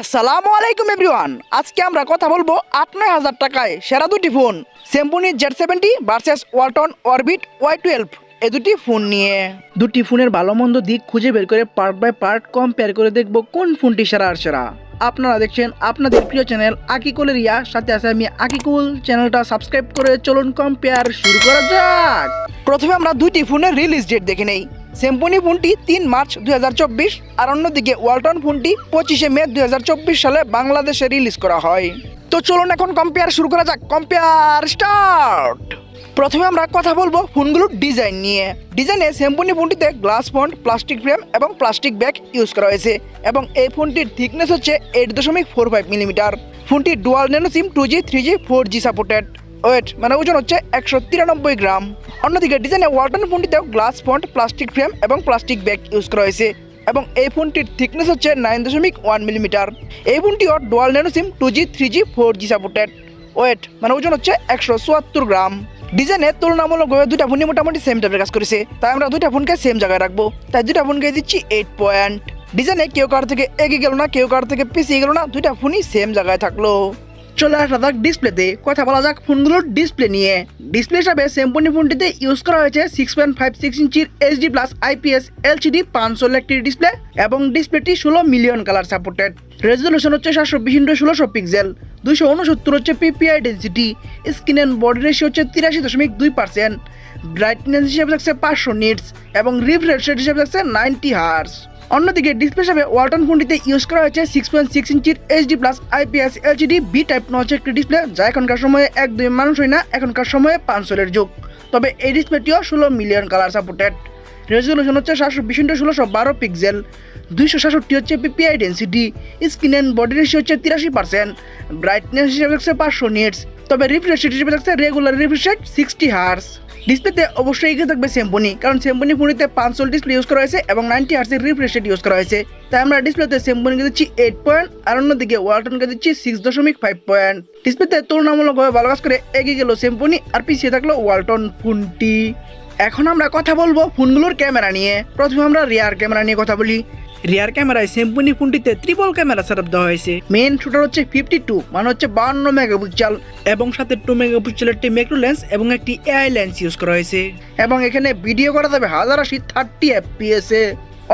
আসসালামু আলাইকুম এভরিওয়ান। আজকে আমরা কথা বলবো ৮-৯ হাজার টাকায় সেরা দুটি phone Samsung Z70 versus Walton orbit Y12 এই দুটি ফোন নিয়ে। দুটি ফোনের ভালো মন্দ দিক খুঁজে বের করে পার্ট বাই পার্ট কম্পেয়ার করে দেখব কোন ফোনটি সেরা আর সেরা। আপনারা দেখছেন আপনাদের প্রিয় চ্যানেল আকিকুল রিয়া, সাথে আছে আমি আকিকুল। চ্যানেলটা সাবস্ক্রাইব করে চলুন কম্পেয়ার শুরু করা যাক। প্রথমে আমরা দুটি ফোনের রিলিজ ডেট দেখে নেই। স্যামসুং ফোনটি ৩ মার্চ ২০২৪ আর অন্যদিকে ওয়ালটন ফোনটি ২৫শে মে ২০২৪ সালে বাংলাদেশে রিলিজ করা হয়। তো চলুন এখন কম্পেয়ার শুরু করা যাক। Compare start. প্রথমে আমরা কথা বলবো ফোনগুলোর ডিজাইন নিয়ে। ডিজাইনে স্যামসুং ফোনটিতে গ্লাস ফন্ট, প্লাস্টিক ফ্রেম এবং প্লাস্টিক ব্যাগ ইউজ করা হয়েছে এবং এই ফোনটির থিকনেস হচ্ছে 8.45 মিলিমিটার। ফোনটি dual nano SIM 2G 3G 4G supported. Weight মানে ওজন হচ্ছে 193 গ্রাম। অন্যদিকে ডিজাইনে ওয়ালটন ফোনটিতেও গ্লাস ফন্ট, প্লাস্টিক ফ্রেম এবং প্লাস্টিক ব্যাগ ইউজ করা হয়েছে এবং এই ফোনটির থিকনেস হচ্ছে 9.1 মিলিমিটার। এই ফোনটিও dual nano SIM 2G 3G 4G supported. Weight মানে ওজন হচ্ছে 174 গ্রাম। ডিজাইনে তুলনামূলকভাবে দুটা ফোনই মোটামুটি সেম টাইপের কাজ করেছে, তাই আমরা দুটা ফোনকে সেম জায়গায় রাখবো। তাই দুটা ফোনকে দিচ্ছি 8 পয়েন্ট। ডিজাইনে কেউ কার থেকে এগিয়ে গেল না, কেউ কার থেকে পিছিয়ে গেল না, দুইটা ফোনই সেম জায়গায় থাকলো। চলে আসা যাক ডিসপ্লেতে। কথা বলা যাক ফোনগুলোর ডিসপ্লে নিয়ে। ডিসপ্লে হিসাবে স্যামসুং ফোনটিতে ইউজ করা হয়েছে 6.56 ইঞ্চির HD+ IPS LCD 500 একটি ডিসপ্লে এবং ডিসপ্লেটি 16 মিলিয়ন কালার সাপোর্টেড। রেজলিউশন হচ্ছে 720x1600 পিক্সেল, 269 হচ্ছে PPI density. Screen and body ratio হচ্ছে 83.2%। ব্রাইটনেস হিসেবে থাকছে 500 নিটস এবং রিফ্রেশ রেট হিসেবে থাকছে 90 হার্টজ। অন্যদিকে ডিসপ্লে হিসাবে ওয়ালটন ফোনটিতে ইউজ করা হয়েছে 6.6 ইঞ্চির HD+ IPS LCD B type notch একটি ডিসপ্লে, যা এখনকার সময়ে একদমই মানুষ হয় না, এখনকার সময়ে 500 যুগ। তবে এই ডিসপ্লেটিও 16 মিলিয়ন কালার সাপোর্টেড। রেজলিউশন হচ্ছে 720x1612 পিক্সেল, 267 হচ্ছে PPI density. Screen and body ratio হচ্ছে 83%। ব্রাইটনেস হিসেবে থাকছে 500 নিটস, তবে রিফ্রেশ রেট হিসেবে থাকছে রেগুলার রিফ্রেশ রেট 60 হার্টজ। ডিসপ্লেতে অবশ্যই এগিয়ে থাকবে স্যামসুং, কারণ স্যামসুং ফোনটিতে 500 ডিসপ্লে ইউজ করা হয়েছে এবং 90 হার্টজের রিফ্রেশ রেট ইউজ করা হয়েছে। তাই আমরা ডিসপ্লেতে স্যামসুংকে দিচ্ছি 8 পয়েন্ট আর অন্যদিকে ওয়ালটনকে দিচ্ছি 6.5 পয়েন্ট। ডিসপ্লেতে তুলনামূলকভাবে ভালো কাজ করে এগিয়ে গেল স্যামসুং আর পিছিয়ে থাকলো ওয়ালটন ফোনটি। এখন আমরা কথা বলবো ফোনগুলোর ক্যামেরা নিয়ে। প্রথমে আমরা রিয়ার ক্যামেরা নিয়ে কথা বলি। রিয়ার ক্যামেরায় স্যামসুং ফোনটিতে ট্রিপল ক্যামেরা সেটআপ দেওয়া হয়েছে। মেইন শুটার হচ্ছে 52 মানে হচ্ছে 52 মেগাপিক্সেল এবং সাথে 2 মেগাপিক্সেলের একটি ম্যাক্রো লেন্স এবং একটি AI লেন্স ইউজ করা হয়েছে এবং এখানে ভিডিও করা যাবে 1080 30 FPS এ।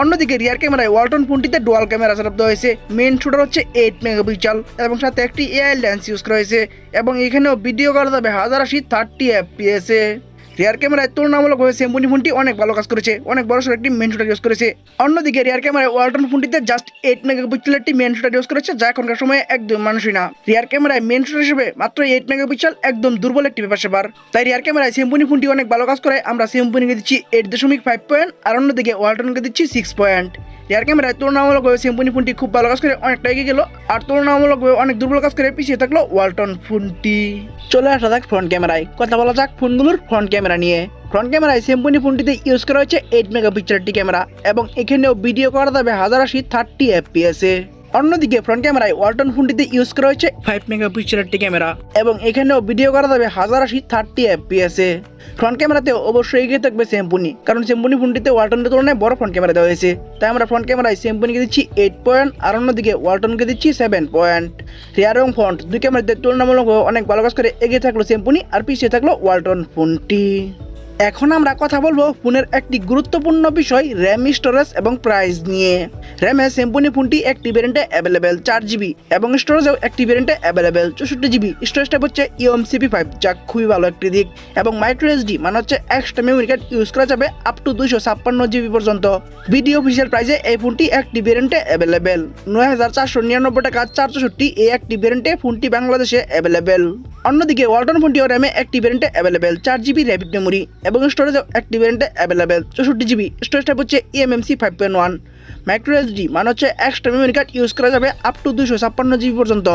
অন্যদিকে রিয়ার ক্যামেরায় ওয়ালটন ফোনটিতে ডুয়াল ক্যামেরা সেটআপ দেওয়া হয়েছে। মেইন শুটার হচ্ছে 8 মেগাপিক্সেল এবং সাথে একটি AI লেন্স ইউজ করা হয়েছে এবং এখানেও ভিডিও করা যাবে 1080 30 FPS এ। রিয়ার ক্যামেরায় তুলনামূলকভাবে স্যামসুং ফোনটি অনেক ভালো কাজ করেছে, অনেক বড় সড়ো একটি মেন শুটার ইউজ করেছে। অন্যদিকে রিয়ার ক্যামেরায় ওয়ালটন ফোনটিতে জাস্ট 8 মেগাপিক্সেলের একটি মেন শুটার ইউজ করেছে, যা এখনকার সময়ে একদম মানুষই না। রিয়ার ক্যামেরায় মেন শুটার হিসেবে মাত্র 8 মেগাপিক্সেল একদম দুর্বল একটি ব্যাপার সেবার। তাই রিয়ার ক্যামেরায় স্যামসুং ফোনটি অনেক ভালো কাজ করে আমরা স্যামসুংকে দিচ্ছি 8.5 পয়েন্ট আর অন্যদিকে ওয়ালটনকে দিচ্ছি 6 পয়েন্ট। রিয়ার ক্যামেরায় তুলনামূলকভাবে স্যামসুং ফোনটি খুব ভালো কাজ করে অনেকটা এগিয়ে গেল আর তুলনামূলকভাবে অনেক দুর্বল কাজ করে পিছিয়ে থাকলো ওয়ালটন ফোনটি। চলে আসা যাক ফ্রন্ট ক্যামেরায়। কথা বলা যাক ফোনগুলোর ফ্রন্ট ক্যামেরা নিয়ে। ফ্রন্ট ক্যামেরায় স্যামসুং ফোনটিতে ইউজ করা হয়েছে 8 মেগাপিক্সেলের একটি ক্যামেরা এবং এখানেও ভিডিও করা যাবে 1080 30 FPS এ। অন্যদিকে ফ্রন্ট ক্যামেরায় ওয়ালটন ফোনটিতে ইউজ করা হয়েছে 5 মেগাপিক্সেলের একটি ক্যামেরা এবং এখানেও ভিডিও করা যাবে 1080 30 FPS এ। ফ্রন্ট ক্যামেরাতে অবশ্যই এগিয়ে থাকবে স্যামসুং, কারণ স্যামসুং ফোনটিতে ওয়ালটনের তুলনায় বড় ফ্রন্ট ক্যামেরা দেওয়া হয়েছে। তাই আমরা ফ্রন্ট ক্যামেরায় স্যামসুংকে দিচ্ছি 8 পয়েন্ট আর অন্যদিকে ওয়ালটনকে দিচ্ছি 7 পয়েন্ট। রিয়ার এবং ফ্রন্ট দুই ক্যামেরাতে তুলনামূলকভাবে অনেক ভালো কাজ করে এগিয়ে থাকলো স্যামসুং আর পিছিয়ে থাকলো ওয়ালটন ফোনটি। এখন আমরা কথা বলবো ফোনের একটি গুরুত্বপূর্ণ বিষয় র্যাম, স্টোরেজ এবং প্রাইস নিয়ে। র্যামে স্যামসুং ফোনটি একটি ভ্যারিয়েন্টে অ্যাভেলেবেল 4GB এবং স্টোরেজেও একটি ভ্যারিয়েন্টে অ্যাভেলেবেল 64GB। স্টোরেজ টাইপ হচ্ছে eMCP5, যা খুবই ভালো একটি দিক এবং মাইক্রো SD মানে হচ্ছে এক্সট্রা মেমোরি কার্ড ইউজ করা যাবে আপ টু 256GB পর্যন্ত। ভিডিও অফিসিয়াল প্রাইসে এই ফোনটি একটি ভ্যারিয়েন্টে অ্যাভেলেবেল 9499 টাকা 464 এই একটি ভ্যারিয়েন্টে ফোনটি বাংলাদেশে অ্যাভেলেবেল। অন্যদিকে ওয়ালটন ফোনটিও র্যামে একটি ভ্যারিয়েন্টে অ্যাভেলেবেল 4GB র্যাপিড মেমোরি এবং স্টোরেজও একটি ভ্যারিয়েন্টে অ্যাভেলেবেল 64GB। স্টোরেজ টাইপ হচ্ছে eMMC 5.1। মাইক্রো SD মানে হচ্ছে এক্সট্রা মেমোরি কার্ড ইউজ করা যাবে আপ টু 256GB পর্যন্ত।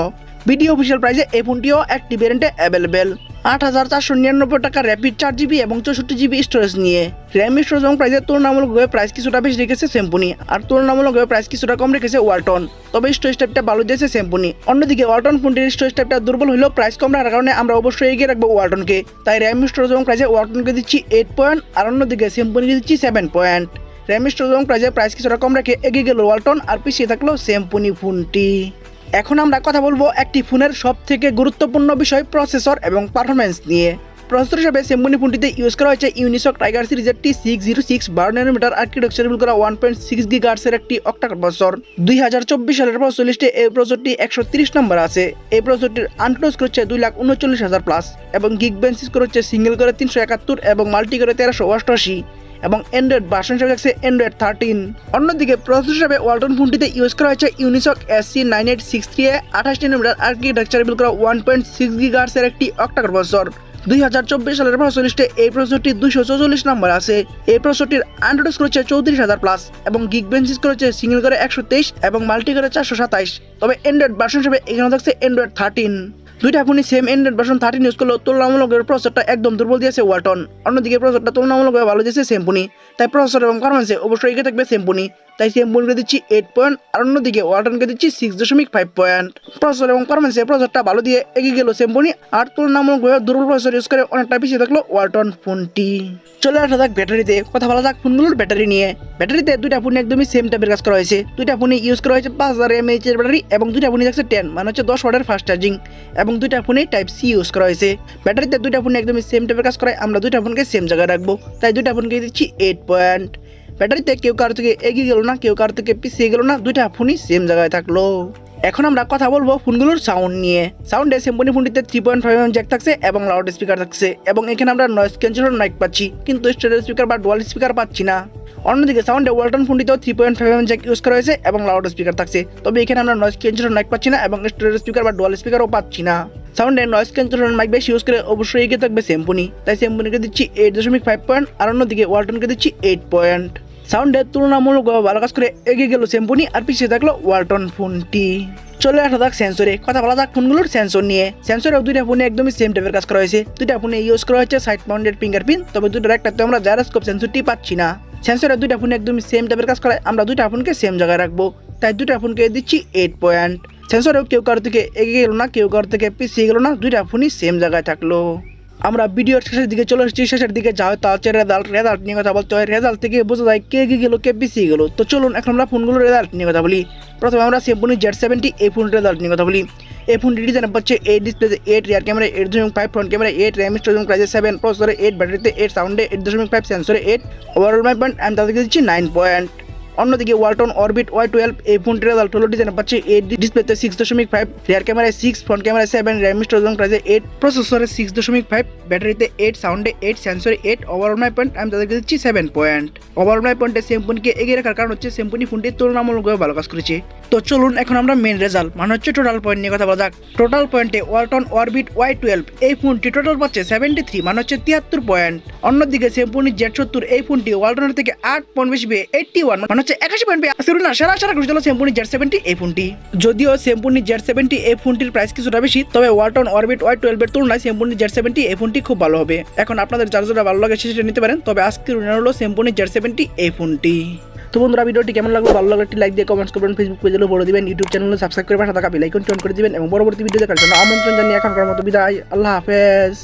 ভিডিও অফিসিয়াল প্রাইসে এই ফোনটিও একটি ভ্যারিয়েন্টে অ্যাভেলেবেল 8499 টাকা র্যাপিড 4GB এবং 64GB স্টোরেজ নিয়ে। র্যাম, স্টোরেজ এবং প্রাইসের তুলনামূলকভাবে প্রাইস কিছুটা বেশি রেখেছে স্যামসুং আর তুলনামূলকভাবে প্রাইস কিছুটা কম রেখেছে ওয়ালটন, তবে স্টোরেজ টাইপটা ভালো দিয়েছে স্যামসুং। অন্যদিকে ওয়ালটন ফোনটির স্টোরেজ টাইপটা দুর্বল হলেও প্রাইস কম রাখার কারণে আমরা অবশ্যই এগিয়ে রাখবো ওয়ালটনকে। তাই র্যাম, স্টোরেজ এবং প্রাইসে ওয়ালটনকে দিচ্ছি 8 পয়েন্ট আর অন্যদিকে স্যামসুংকে দিচ্ছি 7 পয়েন্ট। র্যাম, স্টোরেজ এবং প্রাইস কিছুটা কম রেখে এগিয়ে গেল ওয়ালটন আর পিছিয়ে থাকলো স্যামসুং ফোনটি। এখন আমরা কথা বলবো একটি ফোনের সব থেকে গুরুত্বপূর্ণ বিষয় প্রসেসর এবং পারফরমেন্স নিয়ে। প্রসেসর হিসেবে সেমবুনি ফোনটিতে ইউজ করা হয়েছে ইউনিসক টাইগার সিরিজের T606 12nm আর্কিটেকচার বিল করা 1.6 GHz একটি অক্টা-কোর প্রসেসর। 2024 সালের প্রসেসর লিস্টে এই প্রসেসরটি 130 নম্বর আছে। এই প্রসেসরটির আনটোজ স্কোর হচ্ছে 2,39,000 প্লাস এবং গিগবেঞ্চ স্কোর হচ্ছে সিঙ্গেল করে 371 এবং মাল্টি করে 1388 এবং অ্যান্ড্রয়েড ভার্সন হিসেবে থাকছে অ্যান্ড্রয়েড 13। অন্যদিকে প্রসেসর হিসেবে ওয়ালটন ফোনটিতে ইউজ করা হয়েছে ইউনিসক SC9863A 28nm আর্কিটেকচার বিল করা 1.6 GHz এর একটি অক্টা-কোর প্রসেসর। 2024 সালের প্রসেসর লিস্টে এই প্রসেসরটি 244 নম্বর আছে। এই প্রসেসরটির আনটোজ স্কোর হচ্ছে 34,000 প্লাস এবং গিগবেঞ্চ স্কোর হচ্ছে সিঙ্গেল করে 123 এবং মাল্টি করে 427। তবে অ্যান্ড্রয়েড ভার্সন হিসেবে এখানে থাকছে অ্যান্ড্রয়েড 13। দুইটা ফোনই সেম অ্যান্ড্রয়েড ভার্সন 13 ইউজ করলেও তুলনামূলকভাবে প্রসেসরটা একদম দুর্বল দিয়েছে ওয়ালটন। অন্যদিকে প্রসেসরটা তুলনামূলকভাবে ভালো দিয়েছে সেমপুনি। তাই প্রসেসর এবং পারফরমেন্সে অবশ্যই এগিয়ে থাকবে সেমপুনি। তাই সেমপুনিকে দিচ্ছি 8 পয়েন্ট আর অন্যদিকে ওয়ালটনকে দিচ্ছি 6.5 পয়েন্ট। প্রসেসর এবং পারফরমেন্সে প্রসেসরটা ভালো দিয়ে এগিয়ে গেল সেমপুনি আর তুলনামূলকভাবে দুর্বল প্রসেসর ইউজ করে অনেকটা পিছিয়ে থাকলো ওয়ালটন ফোনটি। চলে আসা যাক ব্যাটারিতে, কথা বলা যাক ফোনগুলোর ব্যাটারি নিয়ে। ব্যাটারিতে দুইটা ফোনে একদমই সেম টাইপের কাজ করা হয়েছে। দুইটা ফোনে ইউজ করা হয়েছে 5000 mAh এর ব্যাটারি এবং দুইটা ফোনে থাকছে 10 মানে হচ্ছে 10 ওয়াটের ফাস্ট চার্জিং এবং দুইটা ফোনে টাইপ সি ইউজ করা হয়েছে। ব্যাটারিতে দুইটা ফোনে একদমই সেম টাইপের কাজ করায় আমরা দুইটা ফোনকে সেম জায়গায় রাখবো। তাই দুইটা ফোনকে দিচ্ছি 8 পয়েন্ট। ব্যাটারিতে কেউ কারো থেকে এগিয়ে গেল না, কেউ কারো থেকে পিছিয়ে গেল না, দুইটা ফোনই সেম জায়গায় থাকলো। এখন আমরা কথা বলবো ফোনগুলোর সাউন্ড নিয়ে। সাউন্ডে সেমপুনি ফোনটিতে 3.5mm জ্যাক থাকছে এবং লাউড স্পিকার থাকছে এবং এখানে আমরা নয়েজ ক্যান্সেলেশন মাইক পাচ্ছি কিন্তু স্টেরিও স্পিকার বা ডুয়াল স্পিকার পাচ্ছি না। অন্যদিকে সাউন্ডে ওয়ালটন ফোনটিতেও 3.5mm জ্যাক ইউজ করা হয়েছে এবং লাউড স্পিকার থাকছে, তবে এখানে আমরা নয়েজ ক্যান্সেলেশন মাইক পাচ্ছি না এবং স্টেরিও স্পিকার বা ডুয়াল স্পিকারও পাচ্ছি না। সাউন্ডে নয়েজ ক্যান্সেলেশন মাইক বেশি ইউজ করে অবশ্যই এগিয়ে থাকবে সেমপুনি। তাই সেমপুনিকে দিচ্ছি 8.5 পয়েন্ট আর অন্যদিকে ওয়ালটনকে দিচ্ছি 8 পয়েন্ট। সাউন্ডের তুলনামূলকভাবে ভালো কাজ করে এগিয়ে গেল সেমপুনি আর পিছিয়ে থাকলো ওয়ালটন ফোনটি। চলে আসা যাক সেন্সরে, কথা বলা যাক ফোনগুলোর সেন্সর নিয়ে। সেন্সরেও দুইটা ফোনে একদমই সেম টাইপের কাজ করা হয়েছে। দুইটা ফোনে ইউজ করা হয়েছে সাইড মাউন্টেড ফিঙ্গারপ্রিন্ট, তবে দুইটার একটাতে আমরা জাইরোস্কোপ সেন্সরটি পাচ্ছি না। সেন্সরের দুইটা ফোনে একদমই সেম টাইপের কাজ করায় আমরা দুইটা ফোনকে সেম জায়গায় রাখবো। তাই দুইটা ফোনকে দিচ্ছি 8 পয়েন্ট। সেন্সরেও কেউ কারো থেকে এগিয়ে গেল না, কেউ কারো থেকে পিছিয়ে গেল না, দুইটা ফোনই সেম জায়গায় থাকলো। আমরা ভিডিওর শেষের দিকে চলে এসেছি। শেষের দিকে যা হয় তা হচ্ছে রেজাল্ট নিয়ে কথা বলতে হয়। রেজাল্ট থেকে বোঝা যায় কে এগিয়ে গেল কে পিছিয়ে গেল। তো চলুন এখন আমরা ফোনগুলোর রেজাল্ট নিয়ে কথা বলি। প্রথমে আমরা সেমপুনি Z70 এই ফোনের রেজাল্ট নিয়ে কথা বলি। এই ফোনটি ডিজাইন হচ্ছে 8 display 8, rear camera 8.5, front camera 8, RAM storage প্রাইসে 7, প্রসেসরে 8, ব্যাটারিতে 8, সাউন্ডে 8.5, সেন্সরে 8, ওভারঅল মাই পয়েন্ট আমি তাদেরকে দিচ্ছি 9 পয়েন্ট। অন্যদিকে ওয়ালটন অরবিট Y12 এই ফোনটির রেজাল্ট হলো ডিজাইন পাচ্ছে 8, ডিসপ্লেতে 6.5, রিয়ার ক্যামেরায় 6, ফ্রন্ট ক্যামেরায় 7, র্যাম স্টোরেজ প্রাইসে 8, প্রসেসরে 6.5, ব্যাটারিতে 8, সাউন্ডে 8, সেন্সরে 8, ওভারঅল মাই পয়েন্ট আমি তাদেরকে দিচ্ছি 7 পয়েন্ট। ওভারঅল মাই পয়েন্টে সেমপুনিকে এগিয়ে রাখার কারণ হচ্ছে সেমপুনি ফোনটি তুলনামূলকভাবে ভালো কাজ করেছে। তো চলুন এখন আমরা মেন রেজাল্ট মানে হচ্ছে টোটাল পয়েন্ট নিয়ে কথা বলা যাক। টোটাল পয়েন্টে ওয়ালটন অরবিট Y12 এই ফোনটি টোটাল পাচ্ছে 73 মানে হচ্ছে 73 পয়েন্ট। অন্যদিকে সেমপুনি Z70 এই ফোনটি ওয়ালটনের থেকে 8 পয়েন্ট বেশি পেয়ে 81 মানে হচ্ছে 81 পয়েন্ট পেয়ে না সেরা ঘুরে চলো সেমপুনি Z70 এই ফোনটি। যদিও সেমপুনি Z70 এই ফোনটির প্রাইস কিছুটা বেশি, তবে ওয়ালটন অরবিট Y12 এর তুলনায় সেমপুনি Z70 এই ফোনটি খুব ভালো হবে। এখন আপনাদের যার যেটা ভালো লাগে সেটা নিতে পারেন, তবে আজকের উইনার হলো সেমপুনি Z70 এই ফোনটি। তো বন্ধুরা ভিডিওটি কেমন লাগলো, ভালো লাগলে একটি লাইক দিয়ে কমেন্টস করবেন, ফেসবুক পেজে বলে দিবেন, ইউটিউব চ্যানেলে সাবস্ক্রাইব করে পাশে থাকা বেল আইকনটি অন করে দিবেন এবং পরবর্তী ভিডিও দেখার জন্য আমন্ত্রণ জানিয়ে এখনকার মতো বিদায়। আল্লাহ হাফেজ।